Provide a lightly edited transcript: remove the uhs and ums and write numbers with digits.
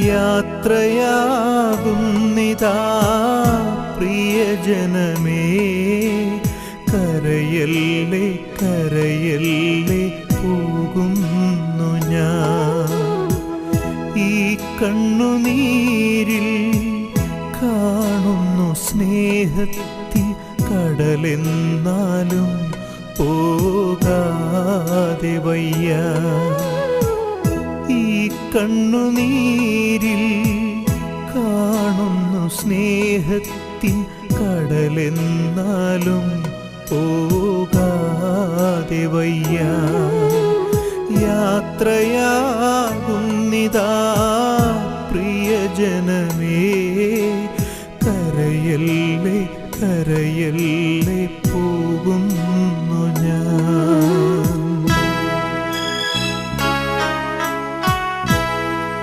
യാത്രയാകുന്നിതാ പ്രിയജനമേ, കരയല്ലേ കരയല്ലേ പോകുന്നു ഞാൻ. ഈ കണ്ണുനീരിൽ കാണുന്നു സ്നേഹത്തിൻ കടലെന്നാലും പോകാതെ വയ്യ. ഈ കണ്ണുനീരിൽ കാണുന്നു സ്നേഹത്തിൻ കടലെന്നാലും പോകാതെ വയ്യ. യാത്രയാകുന്നിതാ പ്രിയജനമേ, കരയല്ലേ കരയല്ലേ പോകുന്നു